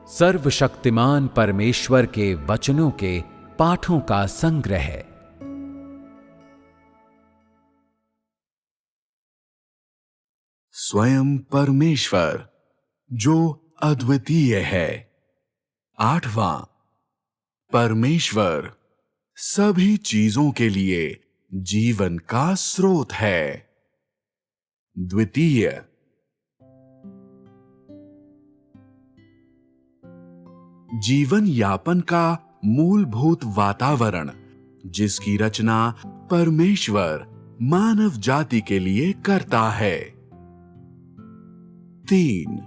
सर्वशक्तिमान परमेश्वर के वचनों के पाठों का संग्रह। स्वयं परमेश्वर जो अद्वितीय है। 8वां, परमेश्वर सभी चीजों के लिए जीवन का स्रोत है। द्वितीय, जीवन यापन का मूलभूत वातावरण जिसकी रचना परमेश्वर मानव जाति के लिए करता है। 3,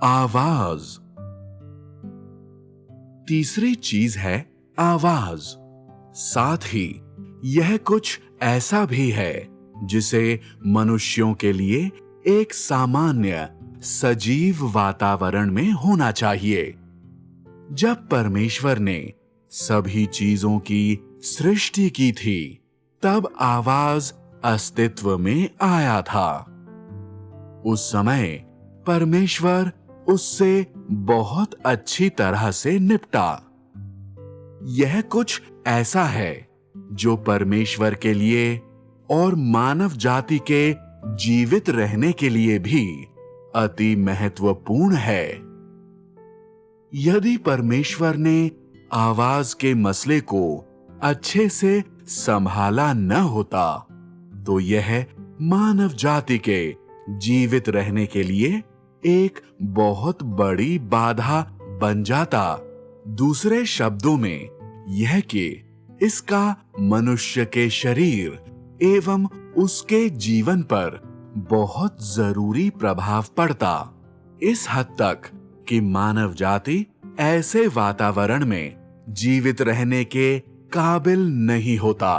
आवाज। तीसरी चीज है आवाज। साथ ही यह कुछ ऐसा भी है जिसे मनुष्यों के लिए एक सामान्य सजीव वातावरण में होना चाहिए। जब परमेश्वर ने सभी चीजों की सृष्टि की थी, तब आवाज अस्तित्व में आया था। उस समय परमेश्वर उससे बहुत अच्छी तरह से निपटा। यह कुछ ऐसा है जो परमेश्वर के लिए और मानव जाति के जीवित रहने के लिए भी अति महत्वपूर्ण है। यदि परमेश्वर ने आवाज के मसले को अच्छे से संभाला न होता, तो यह मानव जाति के जीवित रहने के लिए एक बहुत बड़ी बाधा बन जाता। दूसरे शब्दों में यह कि इसका मनुष्य के शरीर एवं उसके जीवन पर बहुत जरूरी प्रभाव पड़ता, इस हद तक कि मानव जाति ऐसे वातावरण में जीवित रहने के काबिल नहीं होता।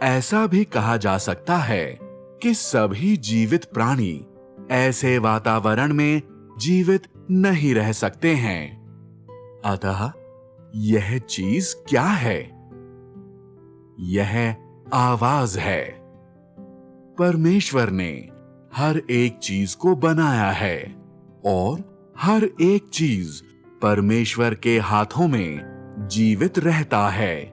ऐसा भी कहा जा सकता है कि सभी जीवित प्राणी ऐसे वातावरण में जीवित नहीं रह सकते हैं। अतः यह चीज क्या है? यह आवाज है। परमेश्वर ने हर एक चीज को बनाया है और हर एक चीज परमेश्वर के हाथों में जीवित रहता है।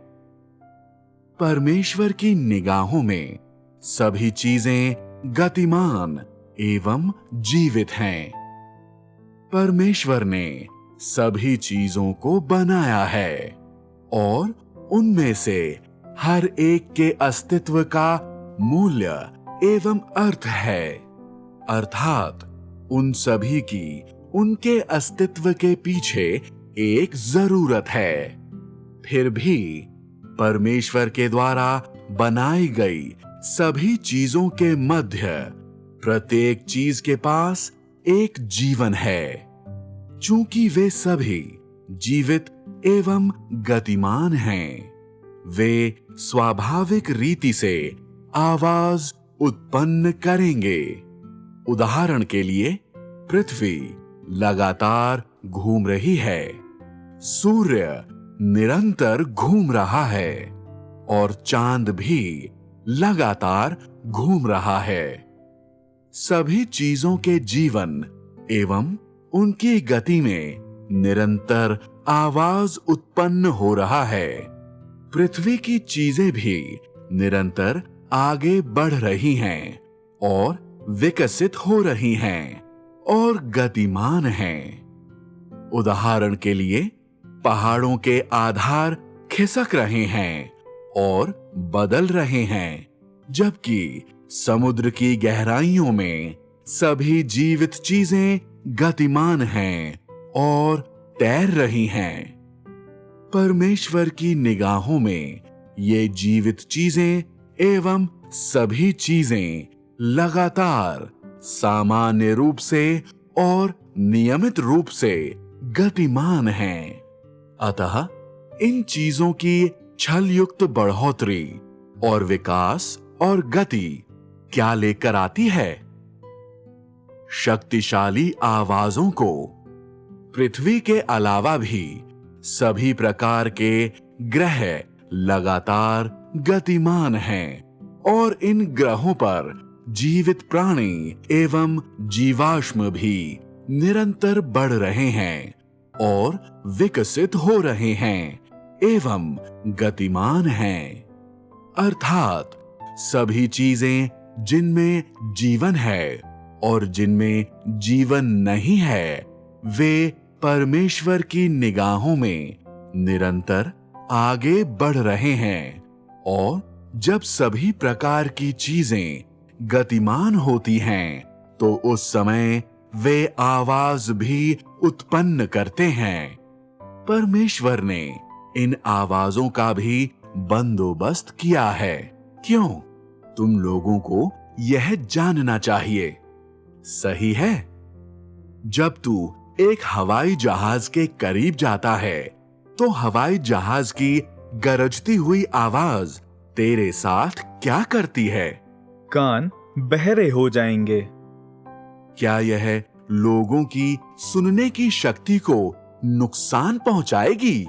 परमेश्वर की निगाहों में सभी चीजें गतिमान एवं जीवित हैं। परमेश्वर ने सभी चीजों को बनाया है और उनमें से हर एक के अस्तित्व का मूल्य एवं अर्थ है। अर्थात उन सभी की उनके अस्तित्व के पीछे एक जरूरत है। फिर भी परमेश्वर के द्वारा बनाई गई सभी चीजों के मध्य प्रत्येक चीज के पास एक जीवन है। चूंकि वे सभी जीवित एवं गतिमान हैं, वे स्वाभाविक रीति से आवाज उत्पन्न करेंगे। उदाहरण के लिए, पृथ्वी लगातार घूम रही है, सूर्य निरंतर घूम रहा है और चांद भी लगातार घूम रहा है। सभी चीजों के जीवन एवं उनकी गति में निरंतर आवाज उत्पन्न हो रहा है। पृथ्वी की चीजें भी निरंतर आगे बढ़ रही हैं और विकसित हो रही हैं और गतिमान हैं। उदाहरण के लिए, पहाड़ों के आधार खिसक रहे हैं और बदल रहे हैं, जबकि समुद्र की गहराइयों में सभी जीवित चीजें गतिमान हैं और तैर रही हैं। परमेश्वर की निगाहों में ये जीवित चीजें एवं सभी चीजें लगातार सामान्य रूप से और नियमित रूप से गतिमान हैं। अतः इन चीजों की छलयुक्त बढ़ोतरी और विकास और गति क्या लेकर आती है? शक्तिशाली आवाजों को। पृथ्वी के अलावा भी सभी प्रकार के ग्रह लगातार गतिमान हैं और इन ग्रहों पर जीवित प्राणी एवं जीवाश्म भी निरंतर बढ़ रहे हैं और विकसित हो रहे हैं एवं गतिमान हैं। अर्थात सभी चीजें जिनमें जीवन है और जिनमें जीवन नहीं है, वे परमेश्वर की निगाहों में निरंतर आगे बढ़ रहे हैं। और जब सभी प्रकार की चीजें गतिमान होती हैं, तो उस समय वे आवाज भी उत्पन्न करते हैं। परमेश्वर ने इन आवाजों का भी बंदोबस्त किया है। क्यों? तुम लोगों को यह जानना चाहिए। सही है। जब तू एक हवाई जहाज के करीब जाता है, तो हवाई जहाज की गरजती हुई आवाज तेरे साथ क्या करती है? कान बहरे हो जाएंगे। क्या यह लोगों की सुनने की शक्ति को नुकसान पहुंचाएगी?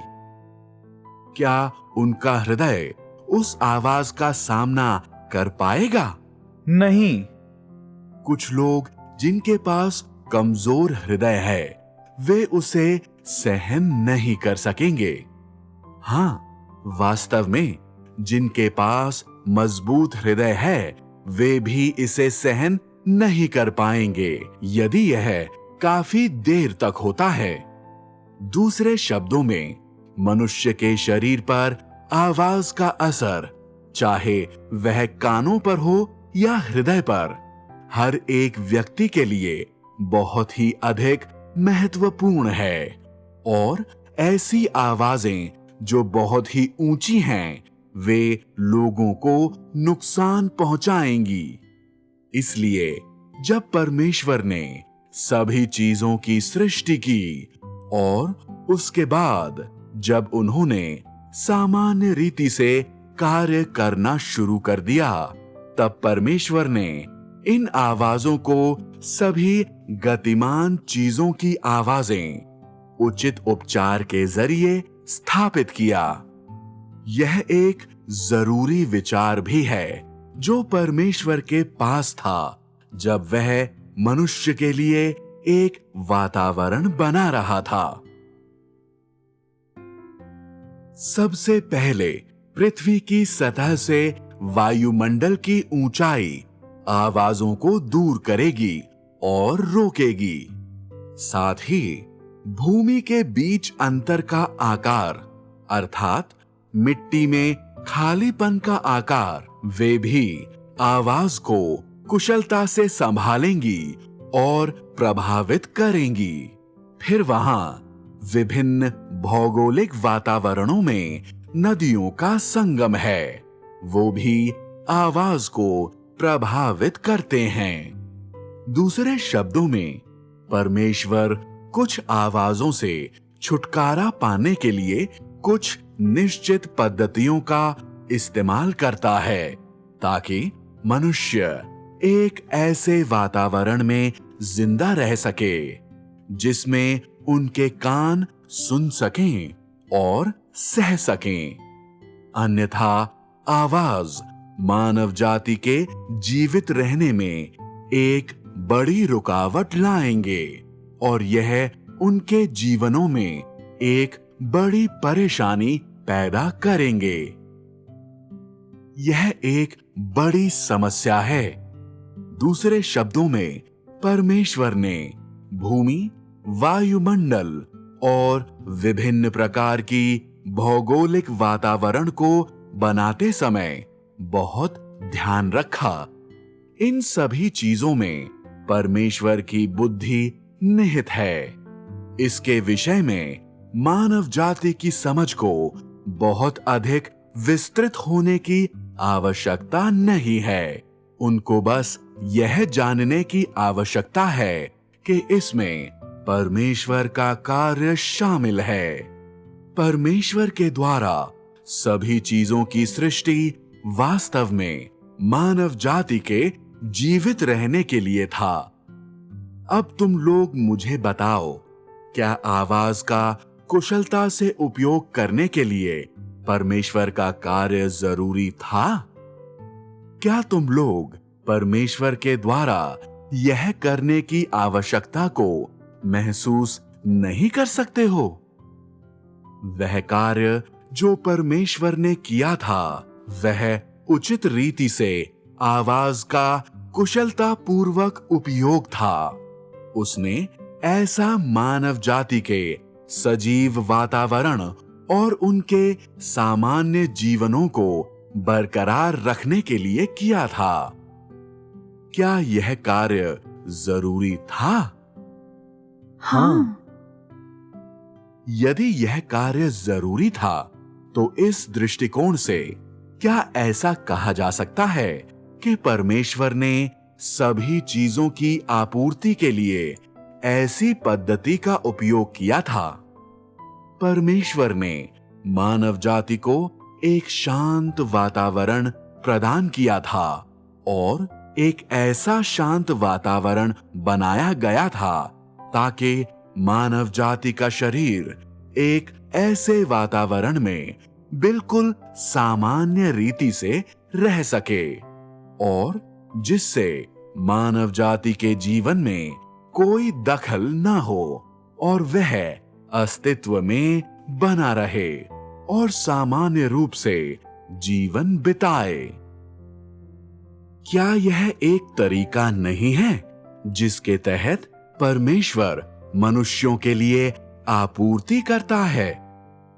क्या उनका हृदय उस आवाज का सामना कर पाएगा? नहीं। कुछ लोग जिनके पास कमजोर हृदय है, वे उसे सहन नहीं कर सकेंगे। हाँ, वास्तव में जिनके पास मजबूत हृदय है, वे भी इसे सहन नहीं कर पाएंगे यदि यह काफी देर तक होता है। दूसरे शब्दों में, मनुष्य के शरीर पर आवाज का असर, चाहे वह कानों पर हो या हृदय पर, हर एक व्यक्ति के लिए बहुत ही अधिक महत्वपूर्ण है। और ऐसी आवाजें जो बहुत ही ऊंची हैं, वे लोगों को नुकसान पहुंचाएंगी। इसलिए जब परमेश्वर ने सभी चीजों की सृष्टि की और उसके बाद जब उन्होंने सामान्य रीति से कार्य करना शुरू कर दिया, तब परमेश्वर ने इन आवाजों को सभी गतिमान चीजों की आवाजें उचित उपचार के जरिए स्थापित किया। यह एक जरूरी विचार भी है जो परमेश्वर के पास था जब वह मनुष्य के लिए एक वातावरण बना रहा था। सबसे पहले पृथ्वी की सतह से वायुमंडल की ऊंचाई आवाजों को दूर करेगी और रोकेगी। साथ ही भूमि के बीच अंतर का आकार, अर्थात मिट्टी में खालीपन का आकार, वे भी आवाज को कुशलता से संभालेंगी और प्रभावित करेंगी। फिर वहां विभिन्न भौगोलिक वातावरणों में नदियों का संगम है, वो भी आवाज को प्रभावित करते हैं। दूसरे शब्दों में, परमेश्वर कुछ आवाजों से छुटकारा पाने के लिए कुछ निश्चित पद्धतियों का इस्तेमाल करता है, ताकि मनुष्य एक ऐसे वातावरण में जिंदा रह सके जिसमें उनके कान सुन सकें और सह सकें। अन्यथा आवाज मानव जाति के जीवित रहने में एक बड़ी रुकावट लाएंगे और यह उनके जीवनों में एक बड़ी परेशानी पैदा करेंगे। यह एक बड़ी समस्या है। दूसरे शब्दों में, परमेश्वर ने भूमि, वायुमंडल और विभिन्न प्रकार की भौगोलिक वातावरण को बनाते समय बहुत ध्यान रखा। इन सभी चीजों में परमेश्वर की बुद्धि निहित है। इसके विषय में मानव जाति की समझ को बहुत अधिक विस्तृत होने की आवश्यकता नहीं है। उनको बस यह जानने की आवश्यकता है कि इसमें परमेश्वर का कार्य शामिल है। परमेश्वर के द्वारा सभी चीजों की सृष्टि वास्तव में मानव जाति के जीवित रहने के लिए था। अब तुम लोग मुझे बताओ, क्या आवाज का कुशलता से उपयोग करने के लिए परमेश्वर का कार्य जरूरी था? क्या तुम लोग परमेश्वर के द्वारा यह करने की आवश्यकता को महसूस नहीं कर सकते हो? वह कार्य जो परमेश्वर ने किया था, वह उचित रीति से आवाज का कुशलता पूर्वक उपयोग था। उसने ऐसा मानव जाति के सजीव वातावरण और उनके सामान्य जीवनों को बरकरार रखने के लिए किया था। क्या यह कार्य जरूरी था? हाँ। यदि यह कार्य जरूरी था, तो इस दृष्टिकोण से क्या ऐसा कहा जा सकता है कि परमेश्वर ने सभी चीजों की आपूर्ति के लिए ऐसी पद्धति का उपयोग किया था? परमेश्वर ने मानव जाति को एक शांत वातावरण प्रदान किया था और एक ऐसा शांत वातावरण बनाया गया था ताकि मानव जाति का शरीर एक ऐसे वातावरण में बिल्कुल सामान्य रीति से रह सके और जिससे मानव जाति के जीवन में कोई दखल न हो और वह अस्तित्व में बना रहे और सामान्य रूप से जीवन बिताए। क्या यह एक तरीका नहीं है जिसके तहत परमेश्वर मनुष्यों के लिए आपूर्ति करता है?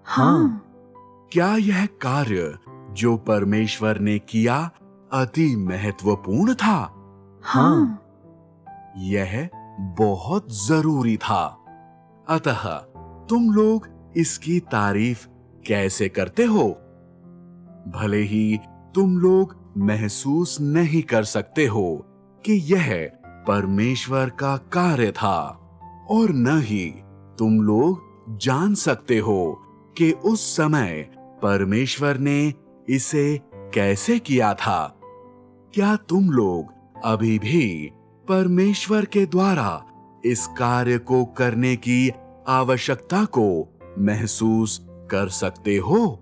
हाँ। क्या यह कार्य जो परमेश्वर ने किया अति महत्वपूर्ण था? हाँ। यह बहुत जरूरी था। अतः तुम लोग इसकी तारीफ कैसे करते हो? भले ही तुम लोग महसूस नहीं कर सकते हो कि यह परमेश्वर का कार्य था और न ही तुम लोग जान सकते हो कि उस समय परमेश्वर ने इसे कैसे किया था। क्या तुम लोग अभी भी परमेश्वर के द्वारा इस कार्य को करने की आवश्यकता को महसूस कर सकते हो?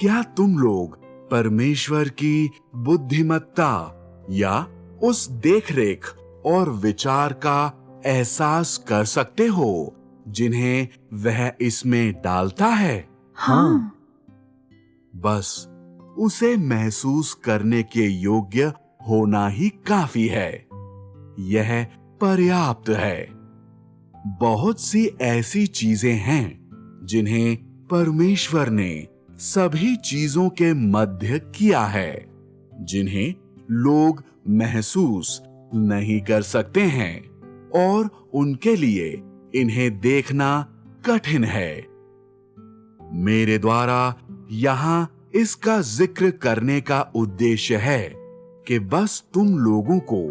क्या तुम लोग परमेश्वर की बुद्धिमत्ता या उस देखरेख और विचार का एहसास कर सकते हो जिन्हें वह इसमें डालता है? हाँ। बस उसे महसूस करने के योग्य होना ही काफी है। यह पर्याप्त है। बहुत सी ऐसी चीजें हैं जिन्हें परमेश्वर ने सभी चीजों के मध्य किया है, जिन्हें लोग महसूस नहीं कर सकते हैं और उनके लिए इन्हें देखना कठिन है। मेरे द्वारा यहां इसका जिक्र करने का उद्देश्य है कि बस तुम लोगों को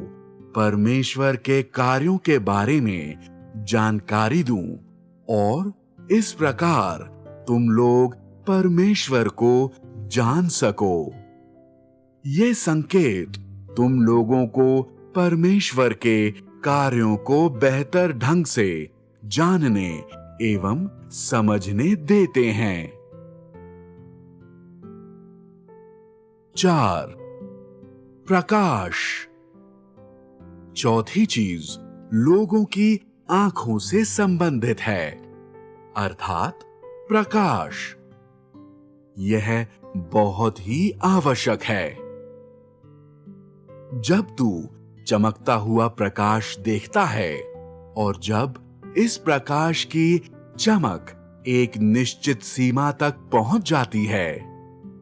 परमेश्वर के कार्यों के बारे में जानकारी दूं और इस प्रकार तुम लोग परमेश्वर को जान सको। ये संकेत तुम लोगों को परमेश्वर के कार्यों को बेहतर ढंग से जानने एवं समझने देते हैं। 4. प्रकाश। चौथी चीज लोगों की आंखों से संबंधित है, अर्थात प्रकाश। यह बहुत ही आवश्यक है। जब तू चमकता हुआ प्रकाश देखता है और जब इस प्रकाश की चमक एक निश्चित सीमा तक पहुंच जाती है,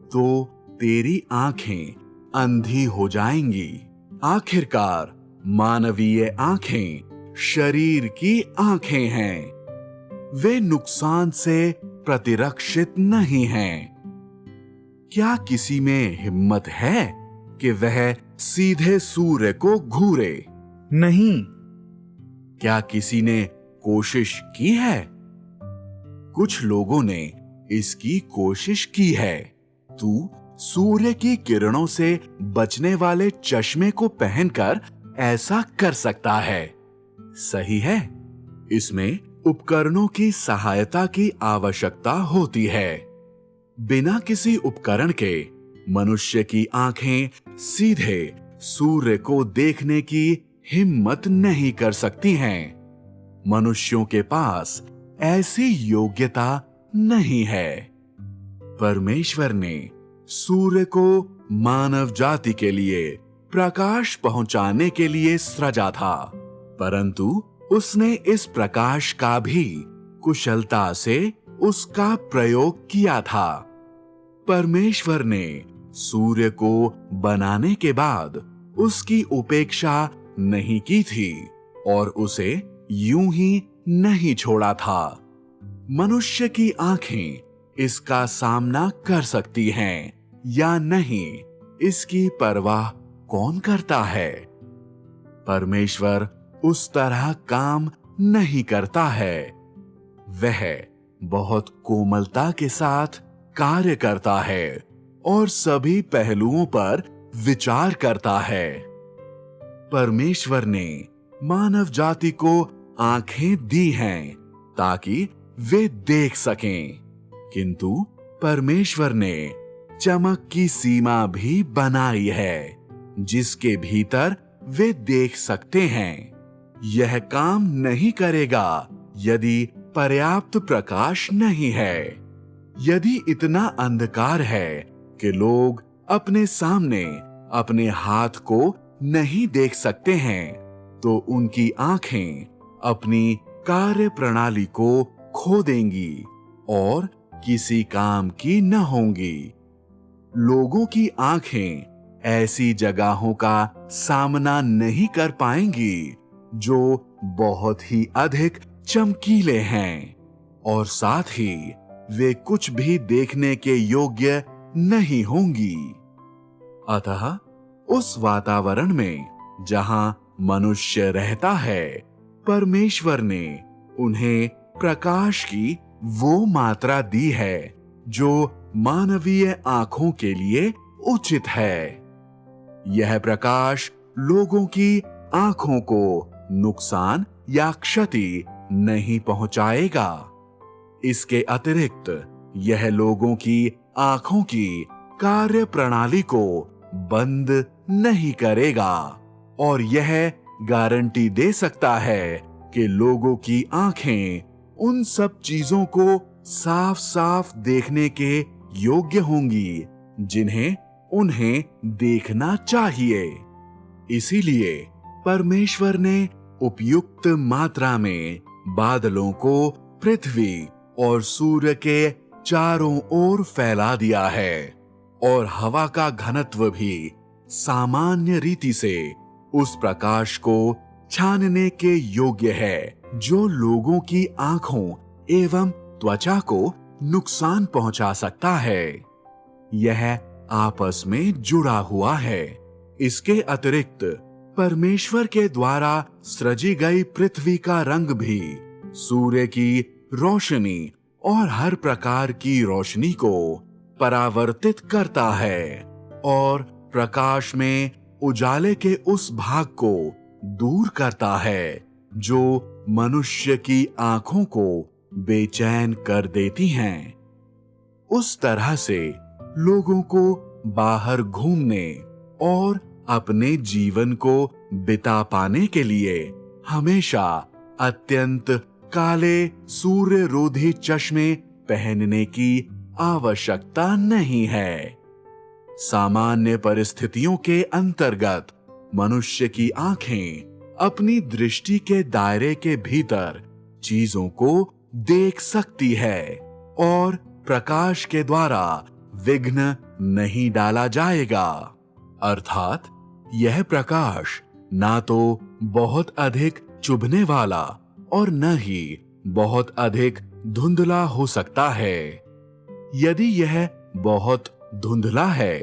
तो तेरी आंखें अंधी हो जाएंगी। आखिरकार मानवीय आंखें शरीर की आंखें हैं। वे नुकसान से प्रतिरक्षित नहीं हैं। क्या किसी में हिम्मत है कि वह सीधे सूर्य को घूरे? नहीं। क्या किसी ने कोशिश की है? कुछ लोगों ने इसकी कोशिश की है। तू सूर्य की किरणों से बचने वाले चश्मे को पहनकर ऐसा कर सकता है। सही है। इसमें उपकरणों की सहायता की आवश्यकता होती है। बिना किसी उपकरण के मनुष्य की आंखें सीधे सूर्य को देखने की हिम्मत नहीं कर सकती हैं। मनुष्यों के पास ऐसी योग्यता नहीं है। परमेश्वर ने सूर्य को मानव जाति के लिए प्रकाश पहुंचाने के लिए सृजा था, परंतु उसने इस प्रकाश का भी कुशलता से उसका प्रयोग किया था। परमेश्वर ने सूर्य को बनाने के बाद उसकी उपेक्षा नहीं की थी और उसे यूं ही नहीं छोड़ा था। मनुष्य की आंखें इसका सामना कर सकती हैं या नहीं, इसकी परवाह कौन करता है। परमेश्वर उस तरह काम नहीं करता है। वह बहुत कोमलता के साथ कार्य करता है और सभी पहलुओं पर विचार करता है। परमेश्वर ने मानव जाति को आंखें दी हैं ताकि वे देख सकें, किंतु परमेश्वर ने चमक की सीमा भी बनाई है जिसके भीतर वे देख सकते हैं। यह काम नहीं करेगा यदि पर्याप्त प्रकाश नहीं है। यदि इतना अंधकार है कि लोग अपने सामने अपने हाथ को नहीं देख सकते हैं, तो उनकी आंखें अपनी कार्य प्रणाली को खो देंगी और किसी काम की न होंगी। लोगों की आंखें ऐसी जगहों का सामना नहीं कर पाएंगी जो बहुत ही अधिक चमकीले हैं और साथ ही वे कुछ भी देखने के योग्य नहीं होंगी। अतः उस वातावरण में जहां मनुष्य रहता है, परमेश्वर ने उन्हें प्रकाश की वो मात्रा दी है जो मानवीय आंखों के लिए उचित है। यह प्रकाश लोगों की आंखों को नुकसान या क्षति नहीं पहुंचाएगा। इसके अतिरिक्त यह लोगों की आंखों की कार्य प्रणाली को बंद नहीं करेगा और यह गारंटी दे सकता है कि लोगों की आंखें उन सब चीजों को साफ साफ देखने के योग्य होंगी जिन्हें उन्हें देखना चाहिए। इसीलिए परमेश्वर ने उपयुक्त मात्रा में बादलों को पृथ्वी और सूर्य के चारों ओर फैला दिया है और हवा का घनत्व भी सामान्य रीति से उस प्रकाश को छानने के योग्य है जो लोगों की आंखों एवं त्वचा को नुकसान पहुंचा सकता है। यह आपस में जुड़ा हुआ है। इसके अतिरिक्त परमेश्वर के द्वारा सृजी गई पृथ्वी का रंग भी सूर्य की रोशनी और हर प्रकार की रोशनी को परावर्तित करता है और प्रकाश में उजाले के उस भाग को दूर करता है जो मनुष्य की आंखों को बेचैन कर देती हैं। उस तरह से लोगों को बाहर घूमने और अपने जीवन को बिता पाने के लिए हमेशा अत्यंत काले सूर्य रोधी चश्मे पहनने की आवश्यकता नहीं है। सामान्य परिस्थितियों के अंतर्गत मनुष्य की आंखें अपनी दृष्टि के दायरे के भीतर चीजों को देख सकती है और प्रकाश के द्वारा विघ्न नहीं डाला जाएगा। अर्थात यह प्रकाश ना तो बहुत अधिक चुभने वाला और न ही बहुत अधिक धुंधला हो सकता है। यदि यह बहुत धुंधला है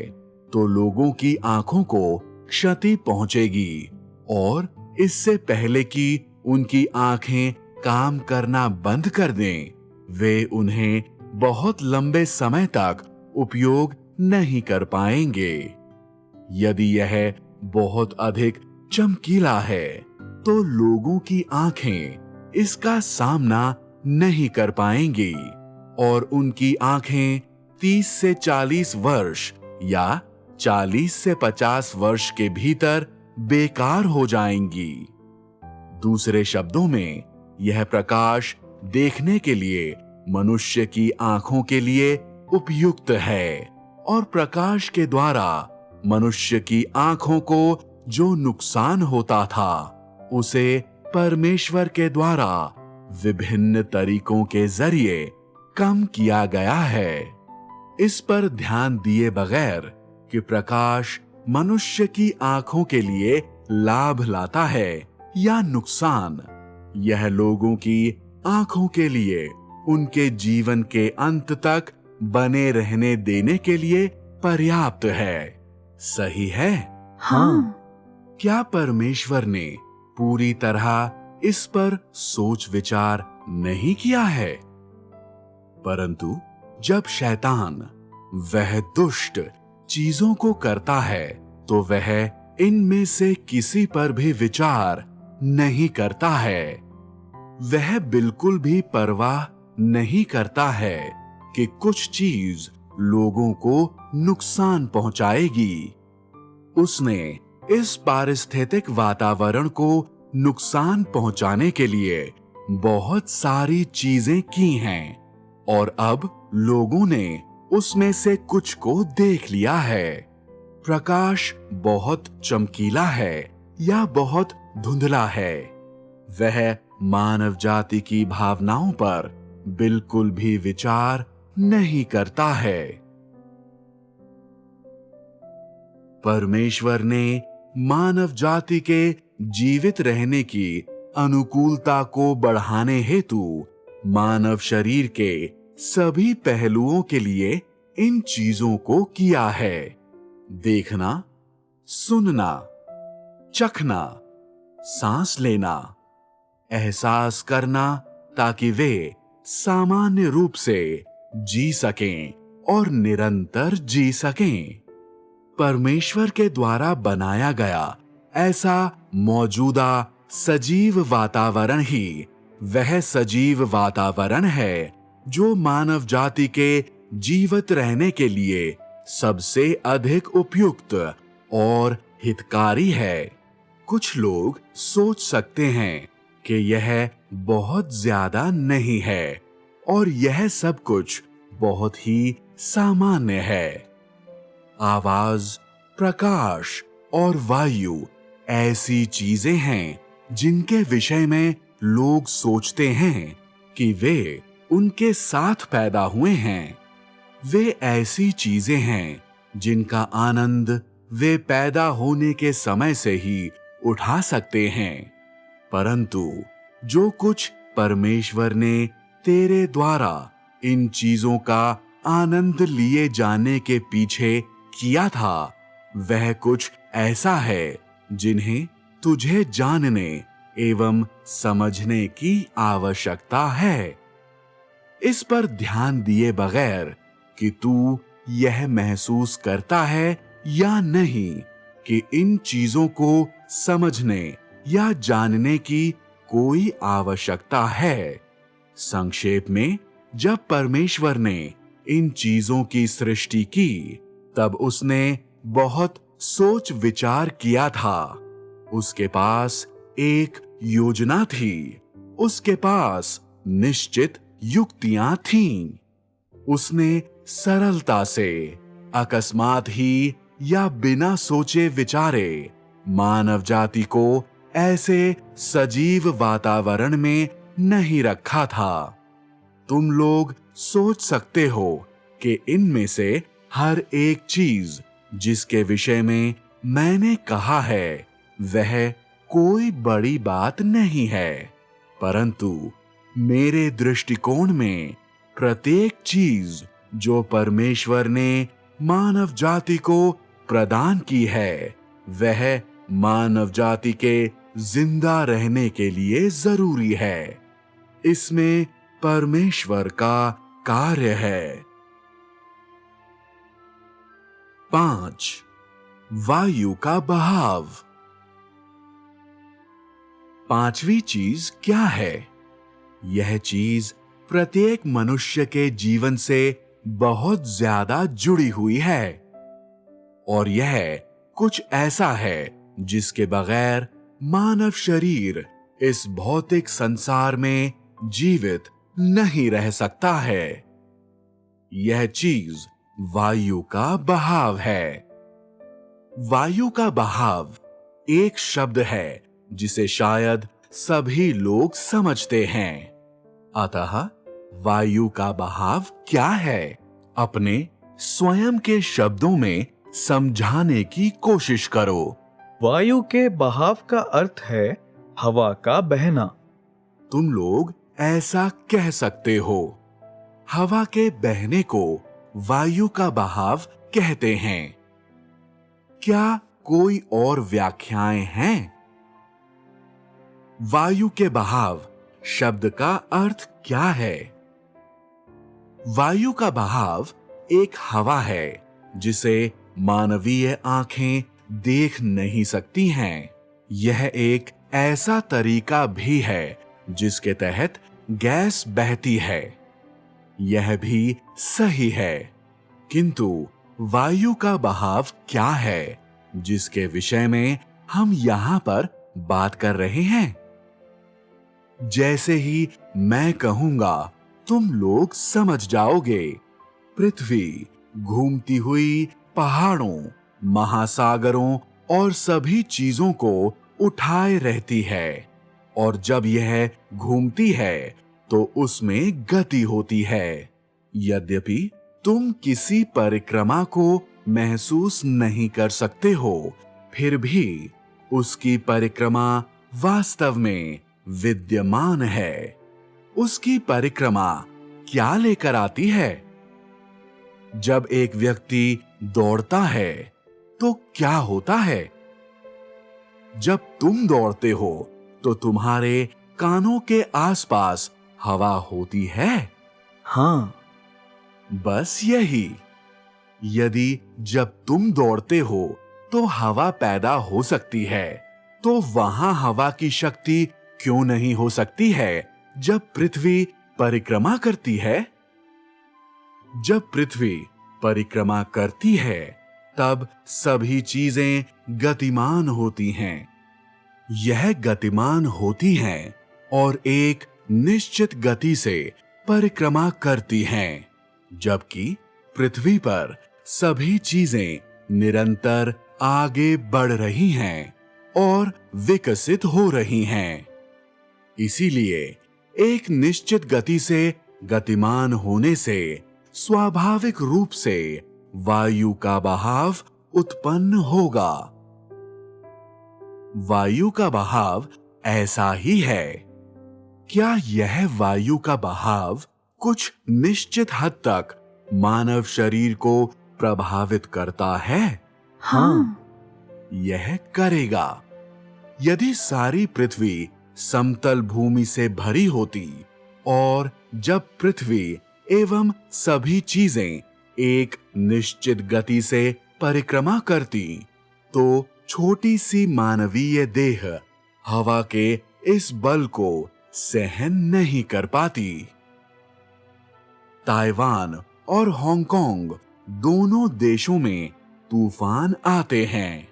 तो लोगों की आंखों को क्षति पहुंचेगी और इससे पहले कि उनकी आंखें काम करना बंद कर दें, वे उन्हें बहुत लंबे समय तक उपयोग नहीं कर पाएंगे। यदि यह बहुत अधिक चमकीला है तो लोगों की आंखें इसका सामना नहीं कर पाएंगी और उनकी आंखें 30 से 40 वर्ष या 40 से 50 वर्ष के भीतर बेकार हो जाएंगी। दूसरे शब्दों में यह प्रकाश देखने के लिए मनुष्य की आंखों के लिए उपयुक्त है और प्रकाश के द्वारा मनुष्य की आंखों को जो नुकसान होता था उसे परमेश्वर के द्वारा विभिन्न तरीकों के जरिए कम किया गया है। इस पर ध्यान दिए बगैर कि प्रकाश मनुष्य की आंखों के लिए लाभ लाता है या नुकसान, यह लोगों की आंखों के लिए उनके जीवन के अंत तक बने रहने देने के लिए पर्याप्त है। सही है? हाँ। क्या परमेश्वर ने पूरी तरह इस पर सोच विचार नहीं किया है? परंतु जब शैतान वह दुष्ट चीजों को करता है तो वह इनमें से किसी पर भी विचार नहीं करता है। वह बिल्कुल भी परवाह नहीं करता है कि कुछ चीज लोगों को नुकसान पहुंचाएगी। उसने इस पारिस्थितिक वातावरण को नुकसान पहुंचाने के लिए बहुत सारी चीजें की हैं और अब लोगों ने उसमें से कुछ को देख लिया है। प्रकाश बहुत चमकीला है या बहुत धुंधला है, वह मानव जाति की भावनाओं पर बिल्कुल भी विचार नहीं करता है। परमेश्वर ने मानव जाति के जीवित रहने की अनुकूलता को बढ़ाने हेतु मानव शरीर के सभी पहलुओं के लिए इन चीजों को किया है। देखना, सुनना, चखना, सांस लेना, एहसास करना, ताकि वे सामान्य रूप से जी सकें और निरंतर जी सकें। परमेश्वर के द्वारा बनाया गया ऐसा मौजूदा सजीव वातावरण ही वह सजीव वातावरण है जो मानव जाति के जीवित रहने के लिए सबसे अधिक उपयुक्त और हितकारी है। कुछ लोग सोच सकते हैं कि यह बहुत ज्यादा नहीं है और यह सब कुछ बहुत ही सामान्य है। आवाज, प्रकाश और वायु ऐसी चीजें हैं जिनके विषय में लोग सोचते हैं कि वे उनके साथ पैदा हुए हैं। वे ऐसी चीजें हैं जिनका आनंद वे पैदा होने के समय से ही उठा सकते हैं। परंतु जो कुछ परमेश्वर ने तेरे द्वारा इन चीजों का आनंद लिए जाने के पीछे किया था, वह कुछ ऐसा है जिन्हें तुझे जानने एवं समझने की आवश्यकता है। इस पर ध्यान दिए बगैर कि तू यह महसूस करता है या नहीं कि इन चीजों को समझने या जानने की कोई आवश्यकता है। संक्षेप में, जब परमेश्वर ने इन चीजों की सृष्टि की तब उसने बहुत सोच विचार किया था। उसके पास एक योजना थी, उसके पास निश्चित युक्तियां थीं। उसने सरलता से, अकस्मात ही या बिना सोचे विचारे मानव जाति को ऐसे सजीव वातावरण में नहीं रखा था। तुम लोग सोच सकते हो कि इनमें से हर एक चीज जिसके विषय में मैंने कहा है वह कोई बड़ी बात नहीं है, परंतु मेरे दृष्टिकोण में प्रत्येक चीज जो परमेश्वर ने मानव जाति को प्रदान की है वह मानव जाति के जिंदा रहने के लिए जरूरी है। इसमें परमेश्वर का कार्य है। 5. वायु का बहाव। पांचवी चीज क्या है? यह चीज प्रत्येक मनुष्य के जीवन से बहुत ज्यादा जुड़ी हुई है और यह कुछ ऐसा है जिसके बगैर मानव शरीर इस भौतिक संसार में जीवित नहीं रह सकता है। यह चीज वायु का बहाव है। वायु का बहाव एक शब्द है जिसे शायद सभी लोग समझते हैं। अतः वायु का बहाव क्या है, अपने स्वयं के शब्दों में समझाने की कोशिश करो। वायु के बहाव का अर्थ है हवा का बहना। तुम लोग ऐसा कह सकते हो। हवा के बहने को वायु का बहाव कहते हैं। क्या कोई और व्याख्याएं हैं? वायु के बहाव शब्द का अर्थ क्या है? वायु का बहाव एक हवा है जिसे मानवीय आंखें देख नहीं सकती हैं। यह एक ऐसा तरीका भी है जिसके तहत गैस बहती है। यह भी सही है, किंतु वायु का बहाव क्या है जिसके विषय में हम यहां पर बात कर रहे हैं? जैसे ही मैं कहूंगा तुम लोग समझ जाओगे। पृथ्वी घूमती हुई पहाड़ों, महासागरों और सभी चीजों को उठाए रहती है, और जब यह घूमती है तो उसमें गति होती है। यद्यपि तुम किसी परिक्रमा को महसूस नहीं कर सकते हो, फिर भी उसकी परिक्रमा वास्तव में विद्यमान है। उसकी परिक्रमा क्या लेकर आती है? जब एक व्यक्ति दौड़ता है तो क्या होता है? जब तुम दौड़ते हो तो तुम्हारे कानों के आसपास हवा होती है। हाँ। बस यही। यदि जब तुम दौड़ते हो तो हवा पैदा हो सकती है, तो वहां हवा की शक्ति क्यों नहीं हो सकती है जब पृथ्वी परिक्रमा करती है? जब पृथ्वी परिक्रमा करती है तब सभी चीजें गतिमान होती हैं। यह गतिमान होती हैं और एक निश्चित गति से परिक्रमा करती हैं, जबकि पृथ्वी पर सभी चीजें निरंतर आगे बढ़ रही हैं और विकसित हो रही हैं। इसीलिए एक निश्चित गति से गतिमान होने से स्वाभाविक रूप से वायु का बहाव उत्पन्न होगा। वायु का बहाव ऐसा ही है। क्या यह वायु का बहाव कुछ निश्चित हद तक मानव शरीर को प्रभावित करता है? हाँ। यह करेगा। यदि सारी पृथ्वी समतल भूमि से भरी होती और जब पृथ्वी एवं सभी चीजें एक निश्चित गति से परिक्रमा करती, तो छोटी सी मानवीय देह हवा के इस बल को सहन नहीं कर पाती। ताइवान और हांगकांग दोनों देशों में तूफान आते हैं।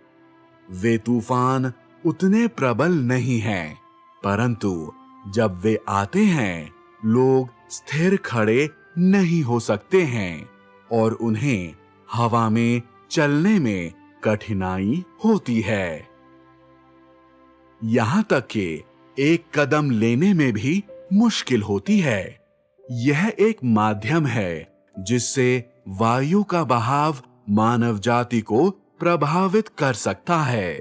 वे तूफान उतने प्रबल नहीं हैं, परंतु जब वे आते हैं लोग स्थिर खड़े नहीं हो सकते हैं और उन्हें हवा में चलने में कठिनाई होती है। यहां तक कि एक कदम लेने में भी मुश्किल होती है। यह एक माध्यम है जिससे वायु का बहाव मानव जाति को प्रभावित कर सकता है।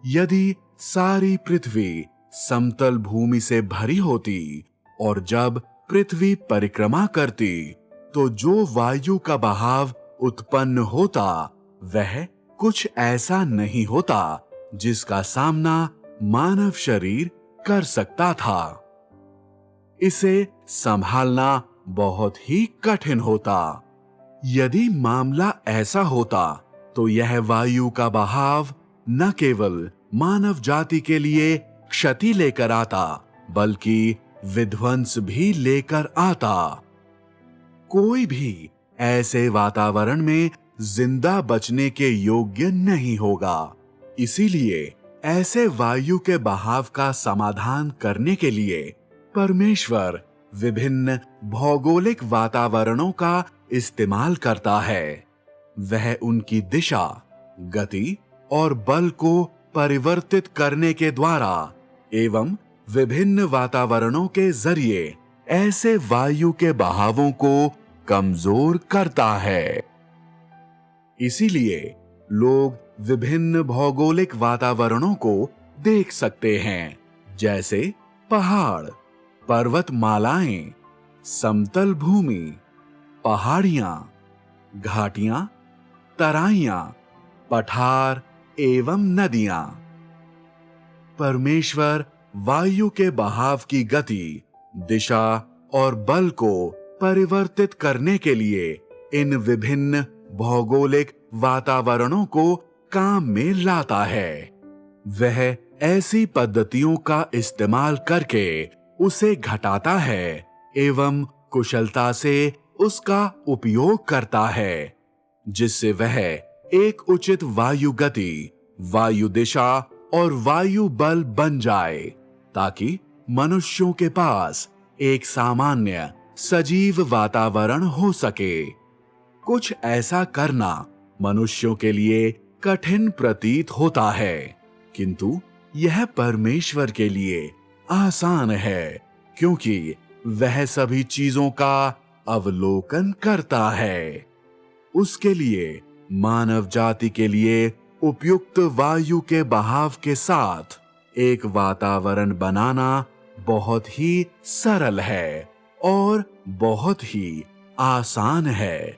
यदि सारी पृथ्वी समतल भूमि से भरी होती और जब पृथ्वी परिक्रमा करती, तो जो वायु का बहाव उत्पन्न होता वह कुछ ऐसा नहीं होता जिसका सामना मानव शरीर कर सकता था। इसे संभालना बहुत ही कठिन होता। यदि मामला ऐसा होता तो यह वायु का बहाव न केवल मानव जाति के लिए क्षति लेकर आता, बल्कि विध्वंस भी लेकर आता। कोई भी ऐसे वातावरण में जिंदा बचने के योग्य नहीं होगा। इसीलिए ऐसे वायु के बहाव का समाधान करने के लिए परमेश्वर विभिन्न भौगोलिक वातावरणों का इस्तेमाल करता है। वह उनकी दिशा, गति और बल को परिवर्तित करने के द्वारा एवं विभिन्न वातावरणों के जरिए ऐसे वायु के बहावों को कमजोर करता है। इसीलिए लोग विभिन्न भौगोलिक वातावरणों को देख सकते हैं, जैसे पहाड़, पर्वतमालाएं, समतल भूमि, पहाड़ियां, घाटियां, तराइयां, पठार एवं नदियां। परमेश्वर वायु के बहाव की गति, दिशा और बल को परिवर्तित करने के लिए इन विभिन्न भौगोलिक वातावरणों को काम में लाता है। वह ऐसी पद्धतियों का इस्तेमाल करके उसे घटाता है एवं कुशलता से उसका उपयोग करता है, जिससे वह एक उचित वायु गति, वायु दिशा और वायु बल बन जाए, ताकि मनुष्यों के पास एक सामान्य सजीव वातावरण हो सके। कुछ ऐसा करना मनुष्यों के लिए कठिन प्रतीत होता है, किंतु यह परमेश्वर के लिए आसान है, क्योंकि वह सभी चीजों का अवलोकन करता है। उसके लिए मानव जाति के लिए उपयुक्त वायु के बहाव के साथ एक वातावरण बनाना बहुत ही सरल है और बहुत ही आसान है।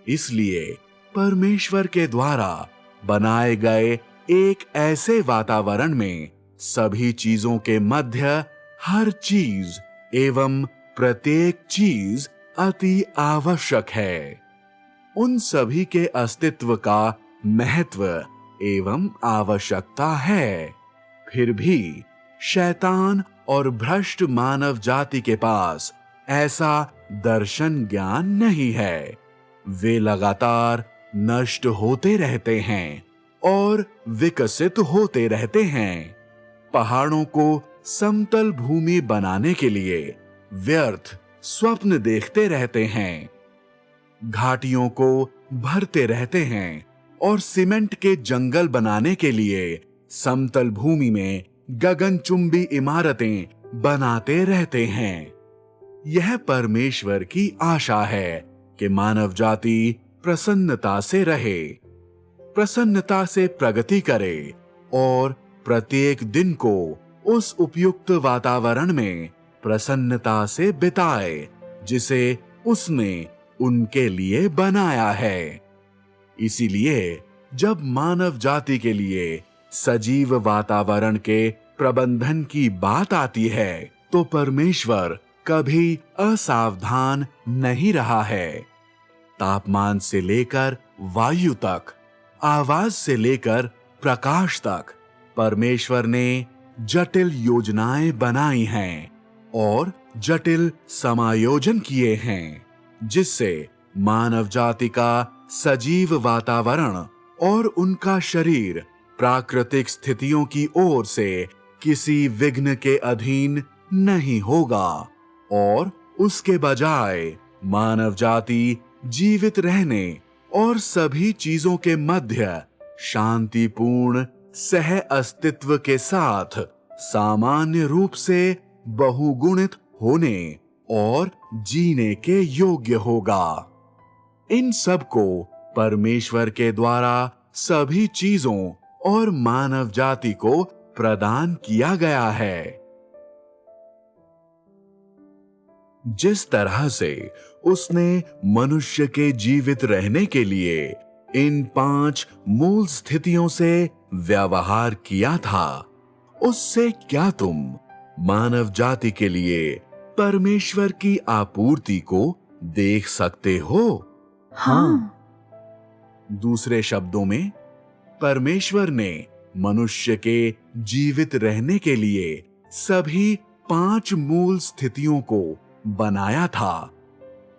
इसलिए परमेश्वर के द्वारा बनाए गए एक ऐसे वातावरण में सभी चीजों के मध्य हर चीज एवं प्रत्येक चीज अति आवश्यक है। उन सभी के अस्तित्व का महत्व एवं आवश्यकता है। फिर भी शैतान और भ्रष्ट मानव जाति के पास ऐसा दर्शन ज्ञान नहीं है। वे लगातार नष्ट होते रहते हैं और विकसित होते रहते हैं। पहाड़ों को समतल भूमि बनाने के लिए व्यर्थ स्वप्न देखते रहते हैं, घाटियों को भरते रहते हैं और सीमेंट के जंगल बनाने के लिए समतल भूमि में गगनचुंबी इमारतें बनाते रहते हैं। यह परमेश्वर की आशा है कि मानव जाति प्रसन्नता से रहे, प्रसन्नता से प्रगति करे और प्रत्येक दिन को उस उपयुक्त वातावरण में प्रसन्नता से बिताए जिसे उसने उनके लिए बनाया है। इसीलिए जब मानव जाति के लिए सजीव वातावरण के प्रबंधन की बात आती है, तो परमेश्वर कभी असावधान नहीं रहा है। तापमान से लेकर वायु तक, आवाज से लेकर प्रकाश तक परमेश्वर ने जटिल योजनाएं बनाई हैं और जटिल समायोजन किए हैं, जिससे मानव जाति का सजीव वातावरण और उनका शरीर प्राकृतिक स्थितियों की ओर से किसी विघ्न के अधीन नहीं होगा और उसके बजाय मानव जाति जीवित रहने और सभी चीजों के मध्य शांतिपूर्ण सह अस्तित्व के साथ सामान्य रूप से बहुगुणित होने और जीने के योग्य होगा। इन सब को परमेश्वर के द्वारा सभी चीजों और मानव जाति को प्रदान किया गया है। जिस तरह से उसने मनुष्य के जीवित रहने के लिए इन 5 मूल स्थितियों से व्यवहार किया था, उससे क्या तुम मानव जाति के लिए परमेश्वर की आपूर्ति को देख सकते हो? हाँ। दूसरे शब्दों में, परमेश्वर ने मनुष्य के जीवित रहने के लिए सभी 5 मूल स्थितियों को बनाया था।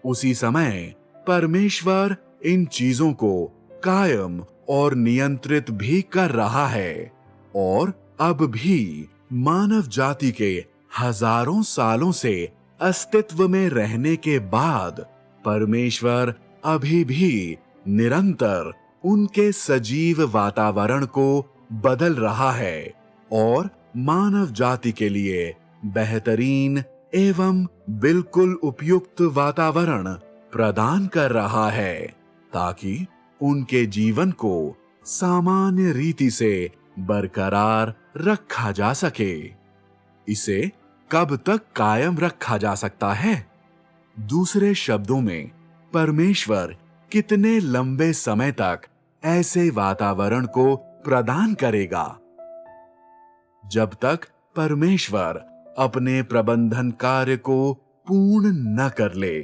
उसी समय परमेश्वर इन चीजों को कायम और नियंत्रित भी कर रहा है और अब भी मानव जाति के हजारों सालों से अस्तित्व में रहने के बाद परमेश्वर अभी भी निरंतर उनके सजीव वातावरण को बदल रहा है और मानव जाति के लिए बेहतरीन एवं बिल्कुल उपयुक्त वातावरण प्रदान कर रहा है ताकि उनके जीवन को सामान्य रीति से बरकरार रखा जा सके। इसे कब तक कायम रखा जा सकता है? दूसरे शब्दों में, परमेश्वर कितने लंबे समय तक ऐसे वातावरण को प्रदान करेगा? जब तक परमेश्वर अपने प्रबंधन कार्य को पूर्ण न कर ले,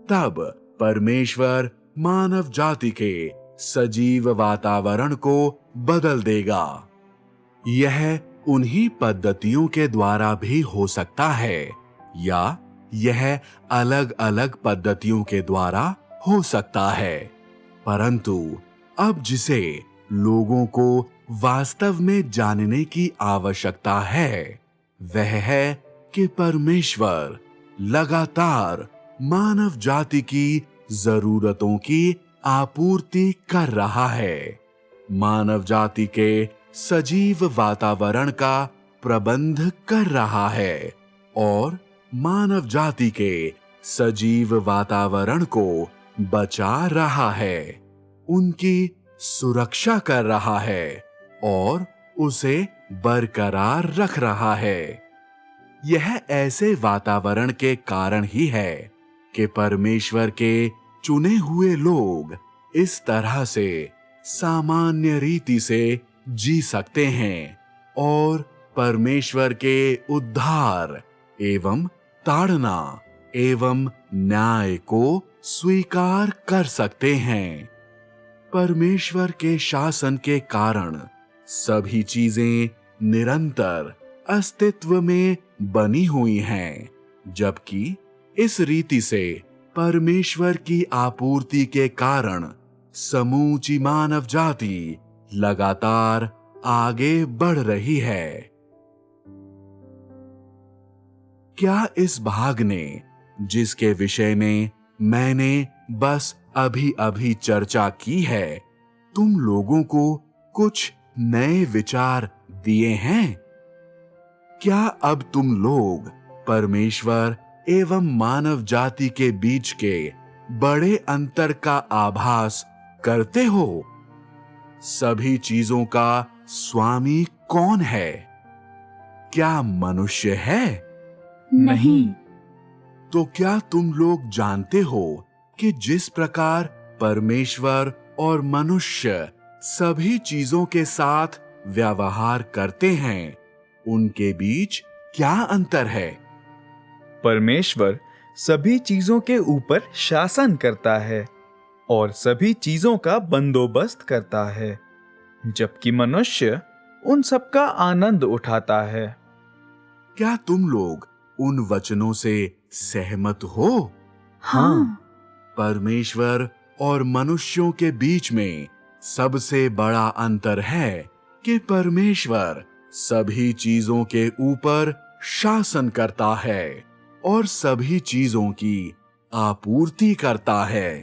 तब परमेश्वर मानव जाति के सजीव वातावरण को बदल देगा। यह उन्हीं पद्धतियों के द्वारा भी हो सकता है या यह अलग अलग पद्धतियों के द्वारा हो सकता है, परंतु अब जिसे लोगों को वास्तव में जानने की आवश्यकता है वह है कि परमेश्वर लगातार मानव जाति की जरूरतों की आपूर्ति कर रहा है, मानव जाति के सजीव वातावरण का प्रबंध कर रहा है और मानव जाति के सजीव वातावरण को बचा रहा है, उनकी सुरक्षा कर रहा है और उसे बरकरार रख रहा है। यह ऐसे वातावरण के कारण ही है कि परमेश्वर के चुने हुए लोग इस तरह से सामान्य रीति से जी सकते हैं और परमेश्वर के उद्धार एवं ताड़ना एवं न्याय को स्वीकार कर सकते हैं। परमेश्वर के शासन के कारण सभी चीजें निरंतर अस्तित्व में बनी हुई हैं, जबकि इस रीति से परमेश्वर की आपूर्ति के कारण समूची मानव जाति लगातार आगे बढ़ रही है। क्या इस भाग ने, जिसके विषय में मैंने बस अभी अभी चर्चा की है, तुम लोगों को कुछ नए विचार दिए हैं? क्या अब तुम लोग परमेश्वर एवं मानव जाति के बीच के बड़े अंतर का आभास करते हो? सभी चीजों का स्वामी कौन है? क्या मनुष्य है? नहीं। तो क्या तुम लोग जानते हो कि जिस प्रकार परमेश्वर और मनुष्य सभी चीजों के साथ व्यवहार करते हैं, उनके बीच क्या अंतर है? परमेश्वर सभी चीजों के ऊपर शासन करता है और सभी चीजों का बंदोबस्त करता है, जबकि मनुष्य उन सब का आनंद उठाता है। क्या तुम लोग उन वचनों से सहमत हो? हाँ। परमेश्वर और मनुष्यों के बीच में सबसे बड़ा अंतर है कि परमेश्वर सभी चीजों के ऊपर शासन करता है और सभी चीजों की आपूर्ति करता है।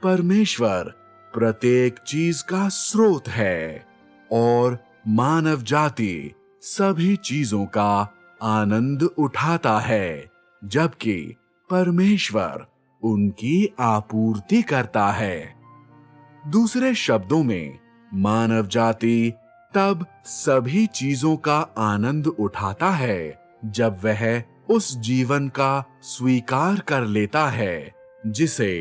परमेश्वर प्रत्येक चीज का स्रोत है और मानव जाति सभी चीजों का आनंद उठाता है, जबकि परमेश्वर उनकी आपूर्ति करता है। दूसरे शब्दों में, मानव जाति तब सभी चीजों का आनंद उठाता है जब वह उस जीवन का स्वीकार कर लेता है जिसे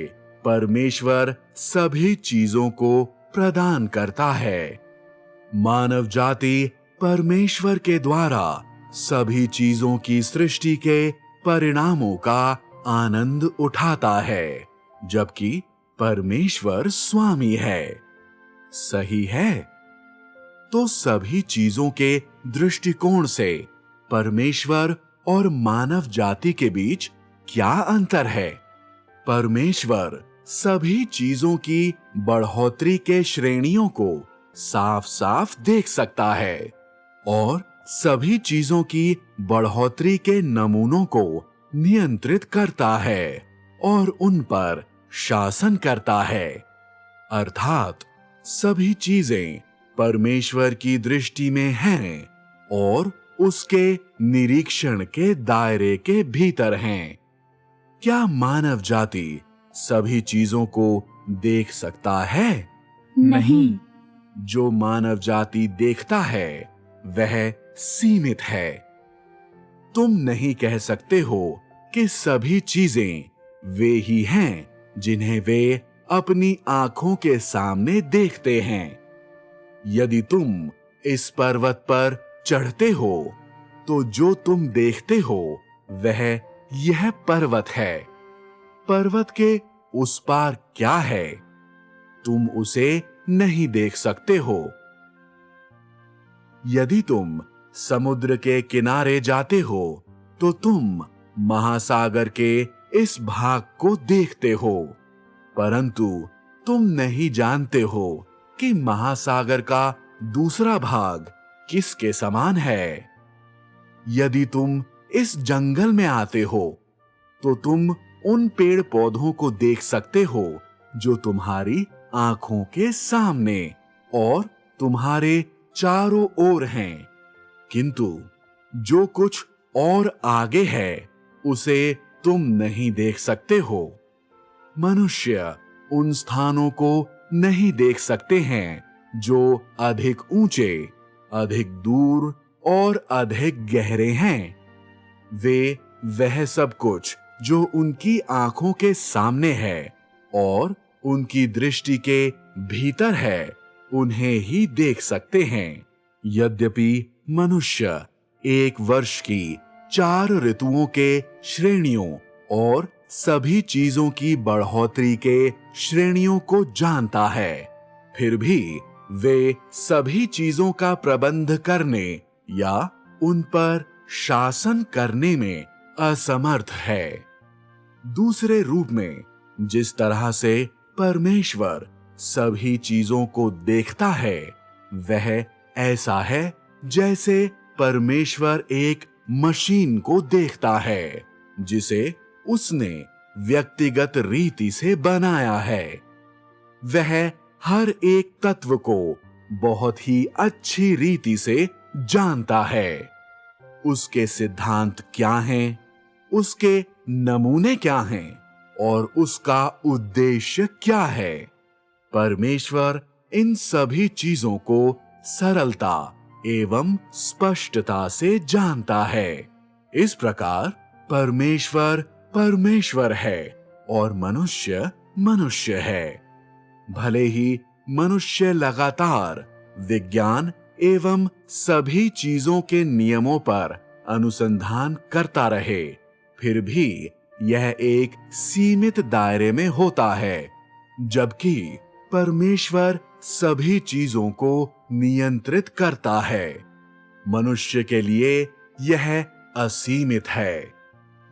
परमेश्वर सभी चीजों को प्रदान करता है। मानव जाति परमेश्वर के द्वारा सभी चीजों की सृष्टि के परिणामों का आनंद उठाता है, जबकि परमेश्वर स्वामी है। सही है? तो सभी चीजों के दृष्टिकोण से परमेश्वर और मानव जाति के बीच क्या अंतर है? परमेश्वर सभी चीजों की बढ़ोतरी के श्रेणियों को साफ साफ देख सकता है और सभी चीजों की बढ़ोतरी के नमूनों को नियंत्रित करता है और उन पर शासन करता है। अर्थात सभी चीजें परमेश्वर की दृष्टि में हैं और उसके निरीक्षण के दायरे के भीतर हैं। क्या मानव जाति सभी चीजों को देख सकता है? नहीं। जो मानव जाति देखता है वह सीमित है। तुम नहीं कह सकते हो कि सभी चीजें वे ही हैं जिन्हें वे अपनी आंखों के सामने देखते हैं। यदि तुम इस पर्वत पर चढ़ते हो तो जो तुम देखते हो वह यह पर्वत है। पर्वत के उस पार क्या है तुम उसे नहीं देख सकते हो। यदि तुम समुद्र के किनारे जाते हो तो तुम महासागर के इस भाग को देखते हो, परंतु तुम नहीं जानते हो कि महासागर का दूसरा भाग किसके समान है। यदि तुम इस जंगल में आते हो तो तुम उन पेड़ पौधों को देख सकते हो जो तुम्हारी आंखों के सामने और तुम्हारे चारों ओर हैं, किंतु जो कुछ और आगे है उसे तुम नहीं देख सकते हो। मनुष्य उन स्थानों को नहीं देख सकते हैं जो अधिक ऊंचे, अधिक दूर और अधिक गहरे हैं। वे वह सब कुछ जो उनकी आंखों के सामने है और उनकी दृष्टि के भीतर है उन्हें ही देख सकते हैं। यद्यपि मनुष्य एक वर्ष की 4 ऋतुओं के श्रेणियों और सभी चीजों की बढ़ोतरी के श्रेणियों को जानता है, फिर भी वे सभी चीजों का प्रबंध करने या उन पर शासन करने में असमर्थ है। दूसरे रूप में जिस तरह से परमेश्वर सभी चीजों को देखता है वह ऐसा है जैसे परमेश्वर एक मशीन को देखता है जिसे उसने व्यक्तिगत रीति से बनाया है। वह हर एक तत्व को बहुत ही अच्छी रीति से जानता है। उसके सिद्धांत क्या हैं, उसके नमूने क्या हैं और उसका उद्देश्य क्या है। परमेश्वर इन सभी चीजों को सरलता एवं स्पष्टता से जानता है। इस प्रकार परमेश्वर परमेश्वर है और मनुष्य मनुष्य है। भले ही मनुष्य लगातार विज्ञान एवं सभी चीजों के नियमों पर अनुसंधान करता रहे, फिर भी यह एक सीमित दायरे में होता है, जबकि परमेश्वर सभी चीजों को नियंत्रित करता है। मनुष्य के लिए यह असीमित है।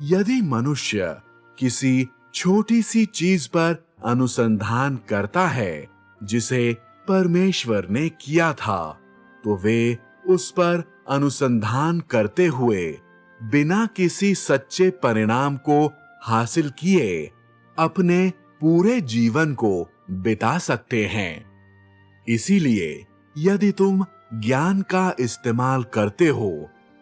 यदि मनुष्य किसी छोटी सी चीज पर अनुसंधान करता है जिसे परमेश्वर ने किया था, तो वे उस पर अनुसंधान करते हुए बिना किसी सच्चे परिणाम को हासिल किए अपने पूरे जीवन को बिता सकते हैं। इसीलिए यदि तुम ज्ञान का इस्तेमाल करते हो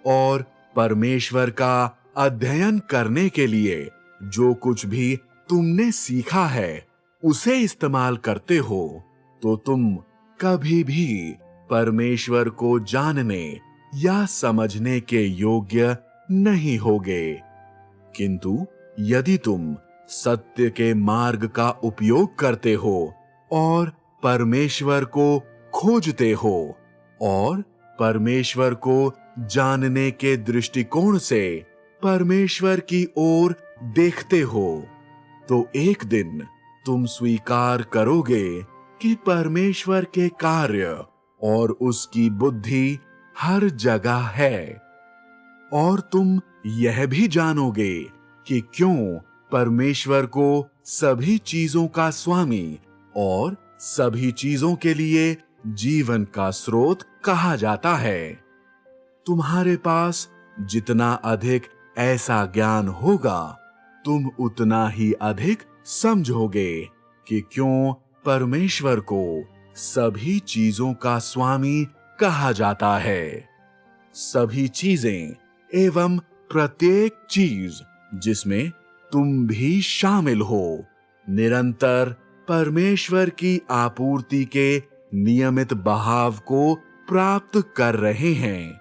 और परमेश्वर का अध्ययन करने के लिए जो कुछ भी तुमने सीखा है उसे इस्तेमाल करते हो, तो तुम कभी भी परमेश्वर को जानने या समझने के योग्य नहीं होगे। किंतु यदि तुम सत्य के मार्ग का उपयोग करते हो और परमेश्वर को खोजते हो और परमेश्वर को जानने के दृष्टिकोण से परमेश्वर की ओर देखते हो, तो एक दिन तुम स्वीकार करोगे कि परमेश्वर के कार्य और उसकी बुद्धि हर जगह है। और तुम यह भी जानोगे कि क्यों परमेश्वर को सभी चीजों का स्वामी और सभी चीजों के लिए जीवन का स्रोत कहा जाता है। तुम्हारे पास जितना अधिक ऐसा ज्ञान होगा, तुम उतना ही अधिक समझोगे कि क्यों परमेश्वर को सभी चीजों का स्वामी कहा जाता है। सभी चीजें एवं प्रत्येक चीज जिसमें तुम भी शामिल हो, निरंतर परमेश्वर की आपूर्ति के नियमित बहाव को प्राप्त कर रहे हैं।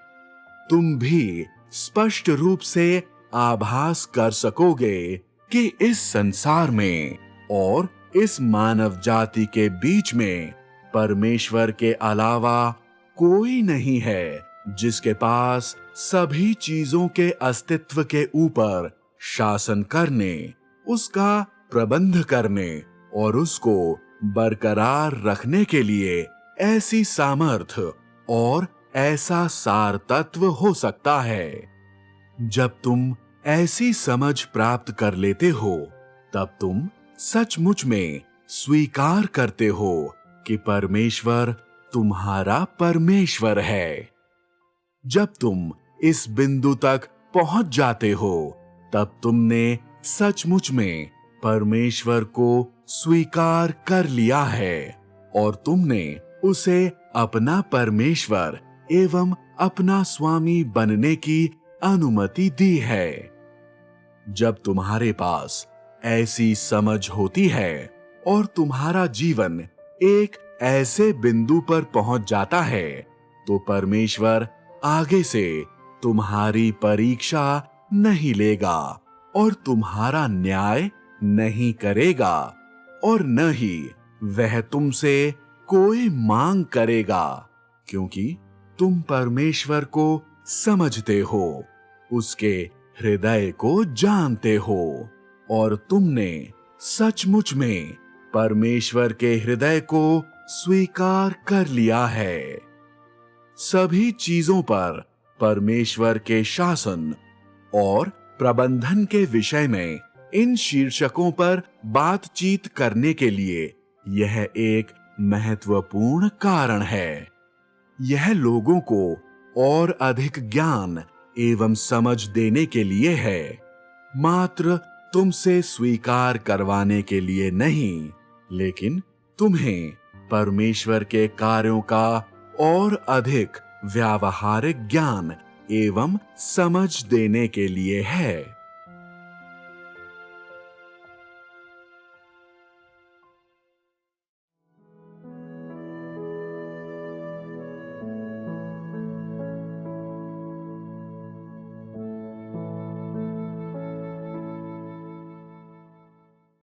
तुम भी स्पष्ट रूप से आभास कर सकोगे कि इस संसार में और इस मानव जाति के बीच में परमेश्वर के अलावा कोई नहीं है जिसके पास सभी चीजों के अस्तित्व के ऊपर शासन करने, उसका प्रबंध करने और उसको बरकरार रखने के लिए ऐसी सामर्थ्य और ऐसा सार तत्व हो सकता है। जब तुम ऐसी समझ प्राप्त कर लेते हो, तब तुम सचमुच में स्वीकार करते हो कि परमेश्वर तुम्हारा परमेश्वर है। जब तुम इस बिंदु तक पहुंच जाते हो, तब तुमने सचमुच में परमेश्वर को स्वीकार कर लिया है और तुमने उसे अपना परमेश्वर एवं अपना स्वामी बनने की अनुमति दी है। जब तुम्हारे पास ऐसी समझ होती है और तुम्हारा जीवन एक ऐसे बिंदु पर पहुंच जाता है, तो परमेश्वर आगे से तुम्हारी परीक्षा नहीं लेगा और तुम्हारा न्याय नहीं करेगा और न ही वह तुमसे कोई मांग करेगा, क्योंकि तुम परमेश्वर को समझते हो, उसके हृदय को जानते हो और तुमने सचमुच में परमेश्वर के हृदय को स्वीकार कर लिया है। सभी चीजों पर परमेश्वर के शासन और प्रबंधन के विषय में इन शीर्षकों पर बातचीत करने के लिए यह एक महत्वपूर्ण कारण है। यह लोगों को और अधिक ज्ञान एवं समझ देने के लिए है, मात्र तुमसे स्वीकार करवाने के लिए नहीं, लेकिन तुम्हें परमेश्वर के कार्यों का और अधिक व्यावहारिक ज्ञान एवं समझ देने के लिए है।